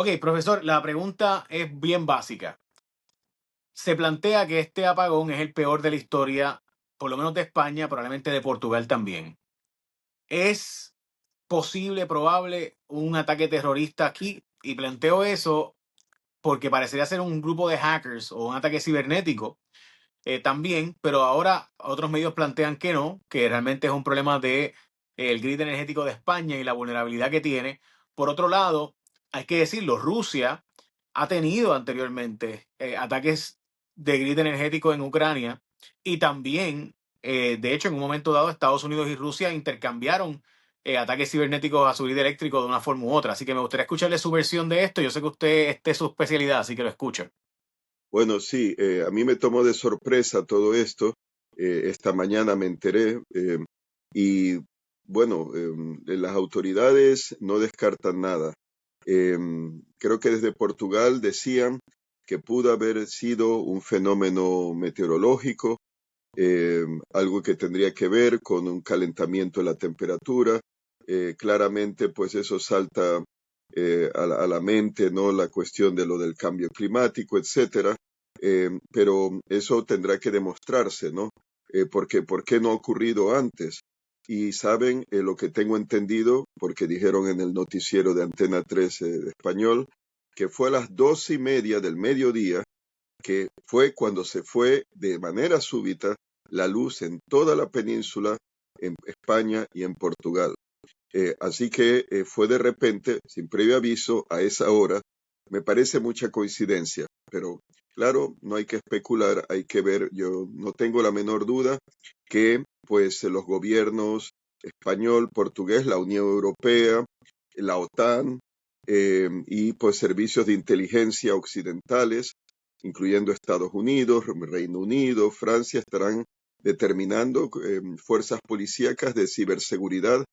Ok, profesor, la pregunta es bien básica. Se plantea que este apagón es el peor de la historia, por lo menos de España, probablemente de Portugal también. ¿Es posible, probable, un ataque terrorista aquí? Y planteo eso porque parecería ser un grupo de hackers o un ataque cibernético también, pero ahora otros medios plantean que no, que realmente es un problema de el grid energético de España y la vulnerabilidad que tiene. Por otro lado, hay que decirlo, Rusia ha tenido anteriormente ataques de grid energético en Ucrania y también, de hecho, en un momento dado, Estados Unidos y Rusia intercambiaron ataques cibernéticos a su grid eléctrico de una forma u otra. Así que me gustaría escucharle su versión de esto. Yo sé que usted, este es su especialidad, así que lo escucho. Bueno, sí, a mí me tomó de sorpresa todo esto. Esta mañana me enteré y bueno, las autoridades no descartan nada. Creo que desde Portugal decían que pudo haber sido un fenómeno meteorológico, algo que tendría que ver con un calentamiento de la temperatura. Claramente, pues eso salta a la mente, ¿no? La cuestión de lo del cambio climático, etcétera. Pero eso tendrá que demostrarse, ¿no? Porque, ¿por qué no ha ocurrido antes? Y saben, lo que tengo entendido, porque dijeron en el noticiero de Antena 3 de español, que fue a las 12:30 del mediodía, que fue cuando se fue de manera súbita la luz en toda la península, en España y en Portugal. Así que fue de repente, sin previo aviso, a esa hora. Me parece mucha coincidencia, pero claro, no hay que especular, hay que ver. Yo no tengo la menor duda que pues los gobiernos español, portugués, la Unión Europea, la OTAN y pues servicios de inteligencia occidentales, incluyendo Estados Unidos, Reino Unido, Francia, estarán determinando fuerzas policíacas de ciberseguridad.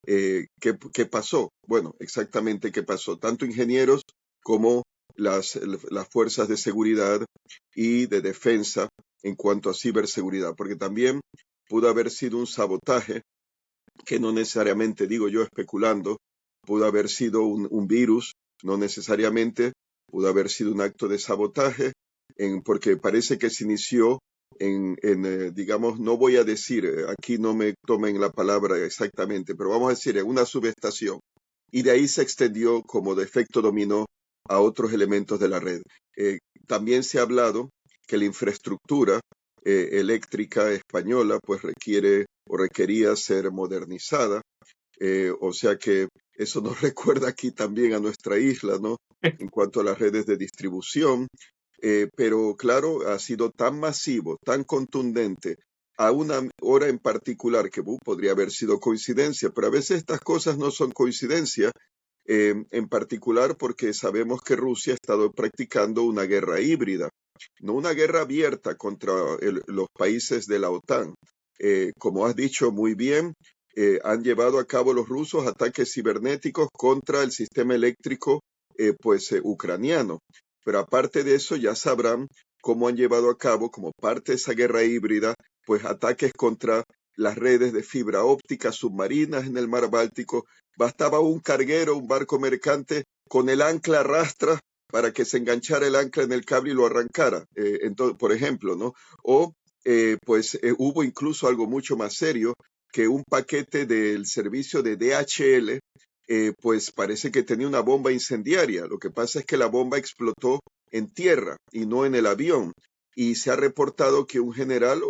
¿Qué pasó? Bueno, exactamente qué pasó. Tanto ingenieros como las fuerzas de seguridad y de defensa en cuanto a ciberseguridad, porque también pudo haber sido un sabotaje que no necesariamente, digo yo especulando, pudo haber sido un virus, no necesariamente, pudo haber sido un acto de sabotaje, porque parece que se inició digamos, no voy a decir, aquí no me tomen la palabra exactamente, pero vamos a decir en una subestación, y de ahí se extendió como de efecto dominó a otros elementos de la red. También se ha hablado que la infraestructura eléctrica española pues requiere o requería ser modernizada, o sea que eso nos recuerda aquí también a nuestra isla, ¿no? En cuanto a las redes de distribución, pero claro, ha sido tan masivo, tan contundente, a una hora en particular que podría haber sido coincidencia, pero a veces estas cosas no son coincidencia, en particular porque sabemos que Rusia ha estado practicando una guerra híbrida, no una guerra abierta contra los países de la OTAN. Como has dicho muy bien, han llevado a cabo los rusos ataques cibernéticos contra el sistema eléctrico ucraniano. Pero aparte de eso, ya sabrán cómo han llevado a cabo, como parte de esa guerra híbrida, pues ataques contra las redes de fibra óptica submarinas en el mar Báltico. Bastaba un carguero, un barco mercante, con el ancla a rastra para que se enganchara el ancla en el cable y lo arrancara, entonces, por ejemplo, ¿no? O hubo incluso algo mucho más serio, que un paquete del servicio de DHL, pues parece que tenía una bomba incendiaria. Lo que pasa es que la bomba explotó en tierra y no en el avión. Y se ha reportado que un general,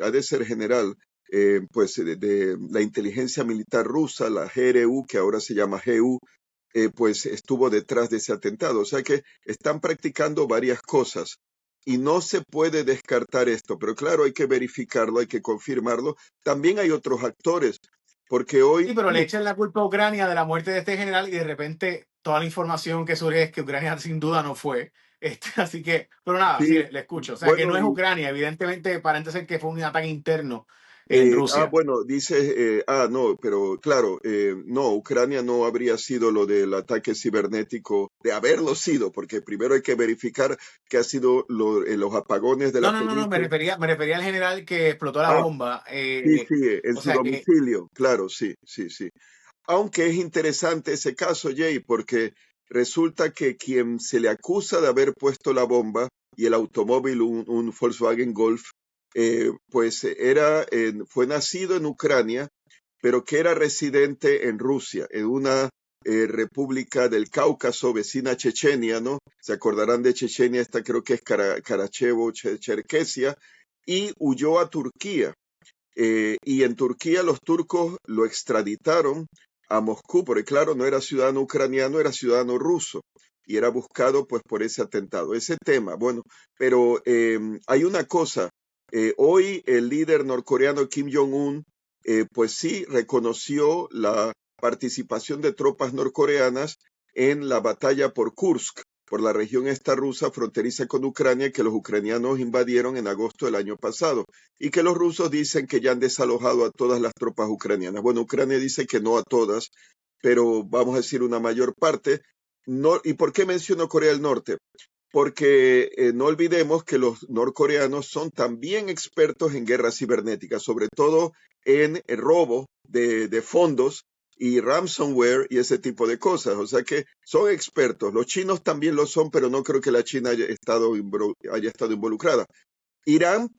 ha de ser general, de la inteligencia militar rusa, la GRU, que ahora se llama GU, pues estuvo detrás de ese atentado. O sea que están practicando varias cosas y no se puede descartar esto, pero claro, hay que verificarlo, hay que confirmarlo. También hay otros actores, porque hoy, Sí, pero le echan la culpa a Ucrania de la muerte de este general y de repente toda la información que surge es que Ucrania sin duda no fue. Así que, pero nada, sí, sí, le escucho. O sea, que bueno, no es Ucrania, evidentemente parece ser que fue un ataque interno en Rusia. bueno, dice, no, pero claro, no, Ucrania no habría sido lo del ataque cibernético, de haberlo sido, porque primero hay que verificar que ha sido los apagones de No, la no, no, no, península. me refería al general que explotó la Ah, bomba. sí, sí, en O su sea que domicilio, claro, sí, sí, sí. Aunque es interesante ese caso, Jay, porque resulta que quien se le acusa de haber puesto la bomba y el automóvil, un Volkswagen Golf, pues fue nacido en Ucrania, pero que era residente en Rusia, en una república del Cáucaso, vecina a Chechenia, ¿no? Se acordarán de Chechenia, esta creo que es Karachevo, Cherkesia, y huyó a Turquía. Y en Turquía los turcos lo extraditaron a Moscú, porque claro, no era ciudadano ucraniano, era ciudadano ruso y era buscado pues por ese atentado. Ese tema, bueno, pero hay una cosa, hoy el líder norcoreano Kim Jong-un pues sí reconoció la participación de tropas norcoreanas en la batalla por Kursk, por la región esta rusa fronteriza con Ucrania que los ucranianos invadieron en agosto del año pasado y que los rusos dicen que ya han desalojado a todas las tropas ucranianas. Bueno, Ucrania dice que no a todas, pero vamos a decir una mayor parte. No, ¿y por qué menciono Corea del Norte? Porque no olvidemos que los norcoreanos son también expertos en guerra cibernética, sobre todo en el robo de fondos y ransomware y ese tipo de cosas. O sea que son expertos. Los chinos también lo son, pero no creo que la China haya estado involucrada. Irán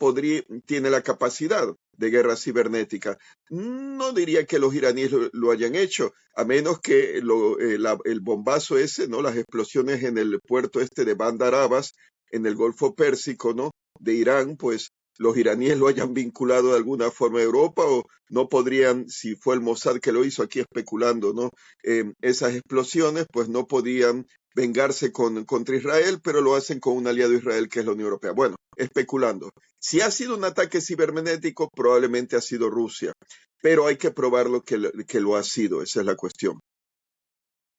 tiene la capacidad de guerra cibernética. No diría que los iraníes lo hayan hecho, a menos que el bombazo ese, ¿no? Las explosiones en el puerto este de Bandar Abbas, en el Golfo Pérsico, ¿no? De Irán, pues los iraníes lo hayan vinculado de alguna forma a Europa o no podrían, si fue el Mossad que lo hizo, aquí especulando, ¿no? Esas explosiones, pues no podían vengarse contra Israel, pero lo hacen con un aliado de Israel que es la Unión Europea. Bueno, especulando. Si ha sido un ataque cibernético, probablemente ha sido Rusia, pero hay que probarlo que lo ha sido, esa es la cuestión.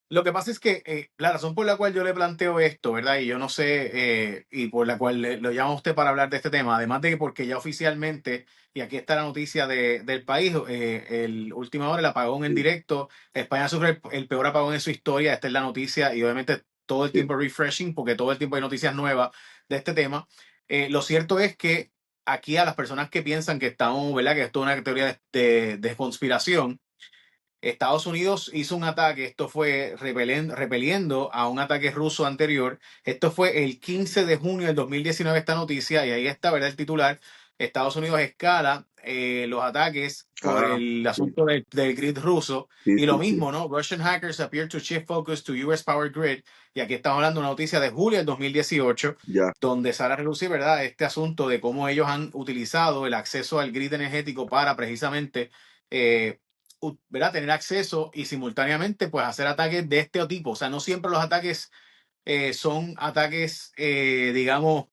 Lo que pasa es que la razón por la cual yo le planteo esto, ¿verdad? Y yo no sé, y por la cual lo llamo a usted para hablar de este tema, además de que porque ya oficialmente, y aquí está la noticia del país, el última hora, el apagón en Sí, directo, España sufre el peor apagón en su historia, esta es la noticia, y obviamente todo el sí, tiempo refreshing, porque todo el tiempo hay noticias nuevas de este tema. Lo cierto es que aquí a las personas que piensan que estamos, ¿verdad? Que esto es una teoría de conspiración. Estados Unidos hizo un ataque, esto fue repeliendo a un ataque ruso anterior. Esto fue el 15 de junio del 2019 esta noticia, y ahí está, ¿verdad? El titular. Estados Unidos escala los ataques por ah, el sí, asunto del grid ruso. sí, Y lo sí, sí, mismo, ¿no? Russian hackers appear to shift focus to US power grid. Y aquí estamos hablando de una noticia de julio del 2018, ya, donde sale a relucir, ¿verdad? Este asunto de cómo ellos han utilizado el acceso al grid energético para precisamente eh, ¿verdad? Tener acceso y simultáneamente pues hacer ataques de este tipo. O sea, no siempre los ataques son ataques, digamos,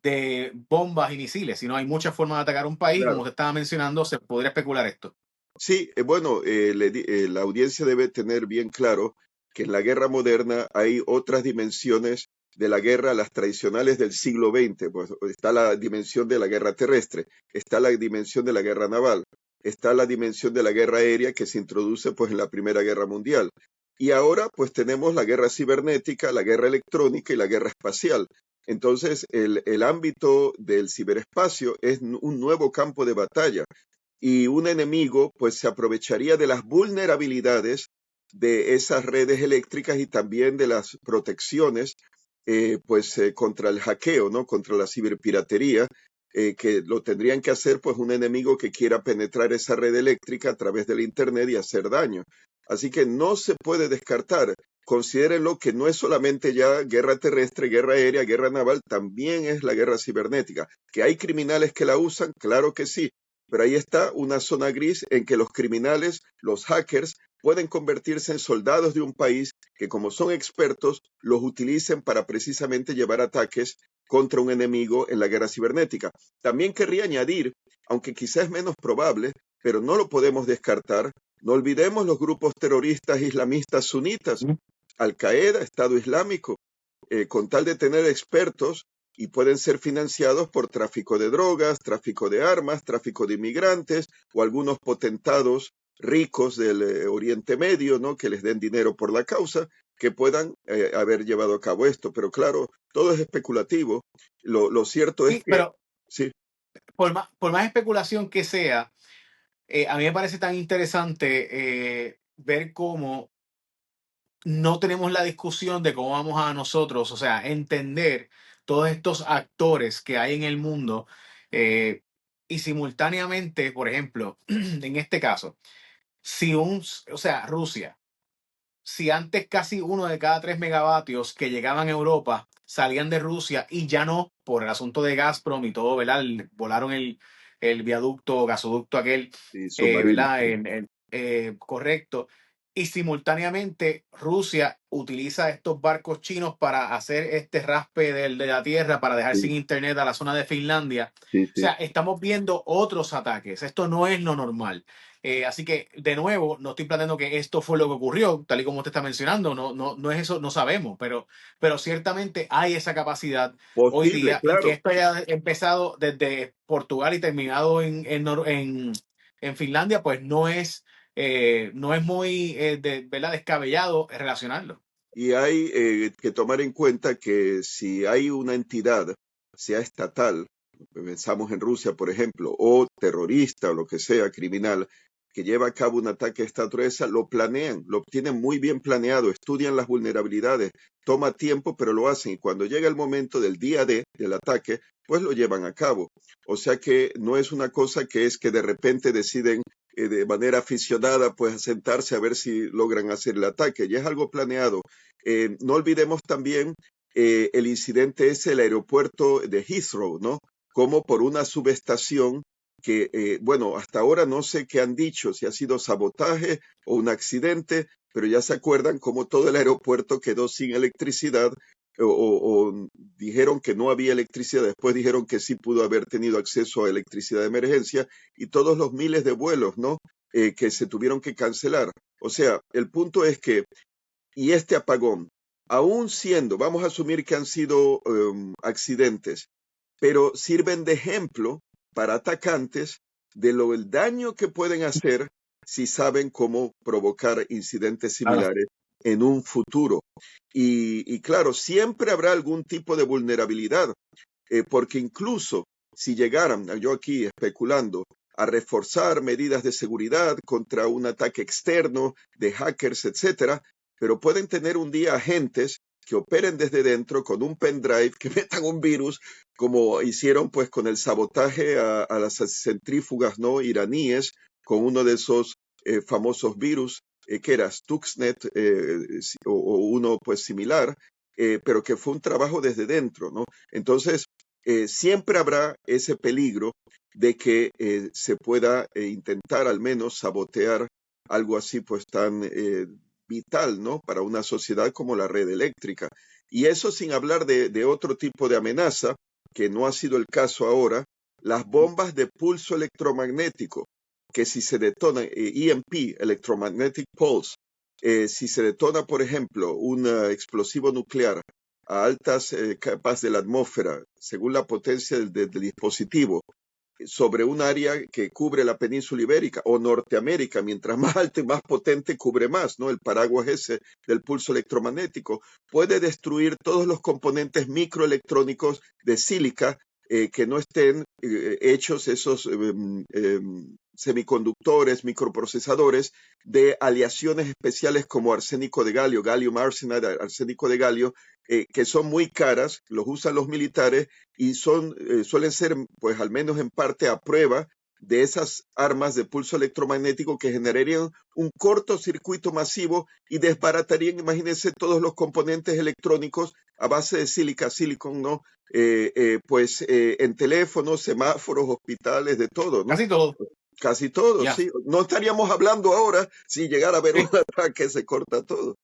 de bombas y misiles, sino hay muchas formas de atacar un país. Como claro. te estaba mencionando, se podría especular esto. Sí, bueno, la audiencia debe tener bien claro que en la guerra moderna hay otras dimensiones de la guerra, las tradicionales del siglo XX. Pues está la dimensión de la guerra terrestre, está la dimensión de la guerra naval, está la dimensión de la guerra aérea que se introduce pues en la Primera Guerra Mundial. Y ahora pues tenemos la guerra cibernética, la guerra electrónica y la guerra espacial. Entonces, el ámbito del ciberespacio es un nuevo campo de batalla y un enemigo pues se aprovecharía de las vulnerabilidades de esas redes eléctricas y también de las protecciones contra el hackeo, ¿no? Contra la ciberpiratería, que lo tendrían que hacer pues un enemigo que quiera penetrar esa red eléctrica a través del internet y hacer daño. Así que no se puede descartar. Considérenlo que no es solamente ya guerra terrestre, guerra aérea, guerra naval, también es la guerra cibernética. ¿Que hay criminales que la usan? Claro que sí, pero ahí está una zona gris en que los criminales, los hackers, pueden convertirse en soldados de un país que como son expertos, los utilicen para precisamente llevar ataques contra un enemigo en la guerra cibernética. También querría añadir, aunque quizás es menos probable, pero no lo podemos descartar, no olvidemos los grupos terroristas islamistas sunitas, Al-Qaeda, Estado Islámico, con tal de tener expertos y pueden ser financiados por tráfico de drogas, tráfico de armas, tráfico de inmigrantes o algunos potentados ricos del Oriente Medio, ¿no? Que les den dinero por la causa, que puedan haber llevado a cabo esto. Pero claro, todo es especulativo. Lo cierto es Sí, que pero sí, por más especulación que sea, a mí me parece tan interesante ver cómo no tenemos la discusión de cómo vamos a nosotros, o sea, entender todos estos actores que hay en el mundo eh, y simultáneamente, por ejemplo, en este caso, si o sea, Rusia, si antes casi 1 de cada 3 megavatios que llegaban a Europa salían de Rusia y ya no por el asunto de Gazprom y todo, ¿verdad? Volaron el viaducto, gasoducto aquel, Y submarino. ¿verdad? Correcto. Y simultáneamente Rusia utiliza estos barcos chinos para hacer este raspe de la tierra, para dejar sin Sí, internet a la zona de Finlandia. sí, O sí. sea, estamos viendo otros ataques. Esto no es lo normal. Así que, de nuevo, no estoy planteando que esto fue lo que ocurrió, tal y como usted está mencionando, no es eso, no sabemos, pero ciertamente hay esa capacidad hoy Posible, día y que claro. esto haya empezado desde Portugal y terminado en Finlandia, pues no es muy ¿verdad? Descabellado relacionarlo. Y hay que tomar en cuenta que si hay una entidad, sea estatal, pensamos en Rusia, por ejemplo, o terrorista o lo que sea, criminal, que lleva a cabo un ataque de esta naturaleza, lo planean, lo tienen muy bien planeado, estudian las vulnerabilidades, toma tiempo, pero lo hacen. Y cuando llega el momento del día D del ataque, pues lo llevan a cabo. O sea que no es una cosa que es que de repente deciden de manera aficionada, pues sentarse a ver si logran hacer el ataque. Ya es algo planeado. No olvidemos también el incidente ese del aeropuerto de Heathrow, ¿no? Como por una subestación que, bueno, hasta ahora no sé qué han dicho, si ha sido sabotaje o un accidente, pero ya se acuerdan cómo todo el aeropuerto quedó sin electricidad o dijeron que no había electricidad, después dijeron que sí pudo haber tenido acceso a electricidad de emergencia y todos los miles de vuelos, ¿no? Que se tuvieron que cancelar. O sea, el punto es que y este apagón, aún siendo, vamos a asumir que han sido accidentes, pero sirven de ejemplo para atacantes de lo el daño que pueden hacer si saben cómo provocar incidentes Claro. similares en un futuro. Y claro, siempre habrá algún tipo de vulnerabilidad, porque incluso si llegaran, yo aquí especulando, a reforzar medidas de seguridad contra un ataque externo de hackers, etcétera, pero pueden tener un día agentes que operen desde dentro con un pendrive, que metan un virus, como hicieron pues con el sabotaje a las centrífugas no iraníes, con uno de esos famosos virus, que era Stuxnet o uno pues similar, pero que fue un trabajo desde dentro, ¿no? Entonces, siempre habrá ese peligro de que se pueda intentar al menos sabotear algo así pues tan vital, ¿no? Para una sociedad como la red eléctrica. Y eso sin hablar de otro tipo de amenaza, que no ha sido el caso ahora, las bombas de pulso electromagnético, que si se detonan, EMP, Electromagnetic Pulse, si se detona, por ejemplo, un explosivo nuclear a altas capas de la atmósfera, según la potencia del dispositivo, sobre un área que cubre la península ibérica o Norteamérica, mientras más alto y más potente cubre más, ¿no? El paraguas ese del pulso electromagnético puede destruir todos los componentes microelectrónicos de sílica que no estén hechos esos semiconductores, microprocesadores de aleaciones especiales como arsénico de galio, gallium arsenide, arsénico de galio, que son muy caras, los usan los militares y suelen ser, pues al menos en parte, a prueba de esas armas de pulso electromagnético que generarían un cortocircuito masivo y desbaratarían, imagínense, todos los componentes electrónicos a base de sílica, silicon, ¿no? En teléfonos, semáforos, hospitales, de todo, ¿no? Casi todo. Casi todo, Ya. sí. No estaríamos hablando ahora si llegara a haber un ataque, se corta todo.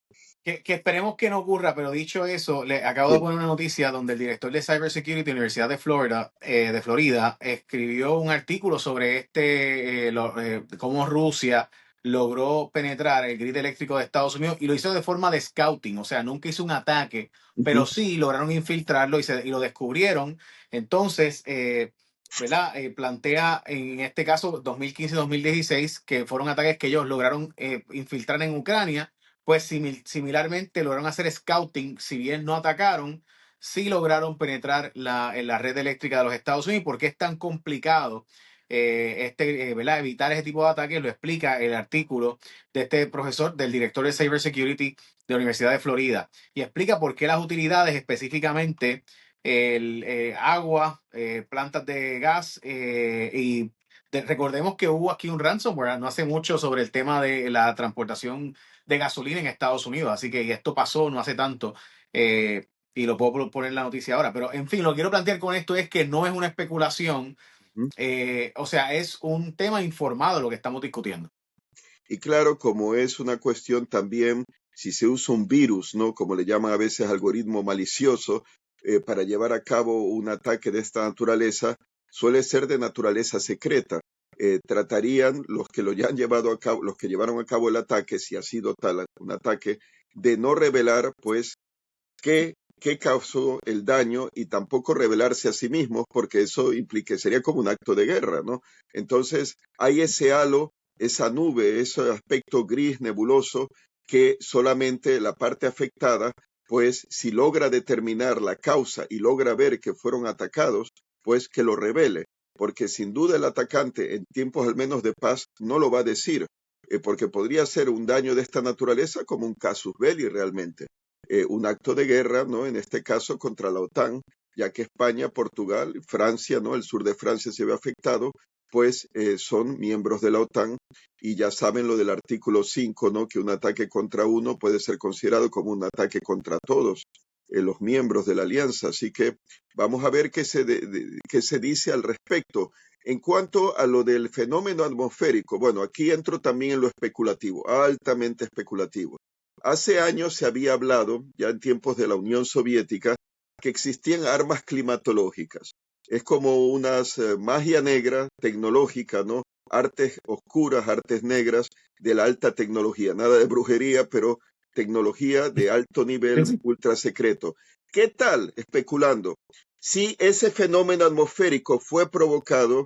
Que esperemos que no ocurra, pero dicho eso, le acabo de Sí. poner una noticia donde el director de Cybersecurity de la Universidad de Florida, escribió un artículo sobre cómo Rusia logró penetrar el grid eléctrico de Estados Unidos y lo hizo de forma de scouting, o sea, nunca hizo un ataque, pero Ujú, sí lograron infiltrarlo y lo descubrieron. Entonces, ¿verdad? Plantea en este caso 2015-2016 que fueron ataques que ellos lograron infiltrar en Ucrania, pues similarmente lograron hacer scouting, si bien no atacaron, sí lograron penetrar en la red eléctrica de los Estados Unidos. ¿Por qué es tan complicado ¿verdad? Evitar ese tipo de ataques? Lo explica el artículo de este profesor, del director de Cybersecurity de la Universidad de Florida y explica por qué las utilidades, específicamente el agua, plantas de gas recordemos que hubo aquí un ransomware no hace mucho sobre el tema de la transportación de gasolina en Estados Unidos, así que esto pasó no hace tanto. Y lo puedo poner en la noticia ahora, pero en fin, lo que quiero plantear con esto es que no es una especulación, Ujú. o sea, es un tema informado lo que estamos discutiendo. Y claro, como es una cuestión también, si se usa un virus, ¿no? Como le llaman a veces algoritmo malicioso, para llevar a cabo un ataque de esta naturaleza, suele ser de naturaleza secreta. Tratarían los que lo ya han llevado a cabo, los que llevaron a cabo el ataque, si ha sido tal un ataque, de no revelar, pues, qué causó el daño y tampoco revelarse a sí mismos, porque eso implique, sería como un acto de guerra, ¿no? Entonces, hay ese halo, esa nube, ese aspecto gris, nebuloso, que solamente la parte afectada, pues si logra determinar la causa y logra ver que fueron atacados, pues que lo revele, porque sin duda el atacante en tiempos al menos de paz no lo va a decir, porque podría ser un daño de esta naturaleza como un casus belli realmente, un acto de guerra, ¿no? En este caso contra la OTAN, ya que España, Portugal, Francia, ¿no? El sur de Francia se ve afectado, pues son miembros de la OTAN y ya saben lo del artículo 5, ¿no? Que un ataque contra uno puede ser considerado como un ataque contra todos los miembros de la alianza. Así que vamos a ver qué se dice al respecto. En cuanto a lo del fenómeno atmosférico, bueno, aquí entro también en lo especulativo, altamente especulativo. Hace años se había hablado, ya en tiempos de la Unión Soviética, que existían armas climatológicas. Es como una magia negra tecnológica, ¿no? Artes oscuras, artes negras de la alta tecnología. Nada de brujería, pero tecnología de alto Sí, nivel, sí. ultra secreto. ¿Qué tal, especulando, si ese fenómeno atmosférico fue provocado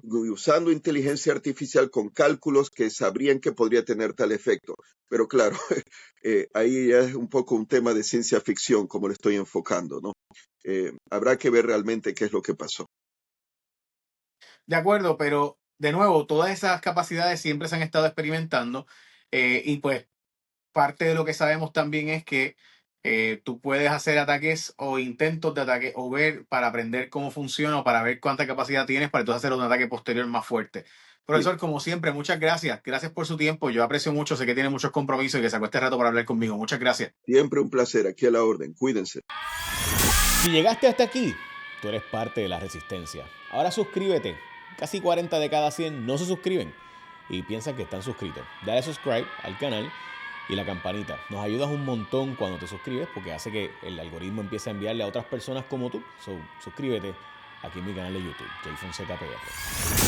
usando inteligencia artificial con cálculos que sabrían que podría tener tal efecto? Pero claro, ahí ya es un poco un tema de ciencia ficción, como le estoy enfocando, ¿no? Habrá que ver realmente qué es lo que pasó. De acuerdo, pero de nuevo, todas esas capacidades siempre se han estado experimentando y pues parte de lo que sabemos también es que tú puedes hacer ataques o intentos de ataque o ver para aprender cómo funciona o para ver cuánta capacidad tienes para entonces hacer un ataque posterior más fuerte. Sí, Profesor, como siempre, muchas gracias. Gracias por su tiempo. Yo aprecio mucho, sé que tiene muchos compromisos y que sacó este rato para hablar conmigo. Muchas gracias. siempre un placer, aquí a la orden, cuídense. Si llegaste hasta aquí, tú eres parte de la resistencia. Ahora suscríbete. Casi 40 de cada 100 no se suscriben y piensan que están suscritos. Dale subscribe al canal y la campanita. Nos ayudas un montón cuando te suscribes porque hace que el algoritmo empiece a enviarle a otras personas como tú. Suscríbete aquí en mi canal de YouTube, Jay Fonseca PR.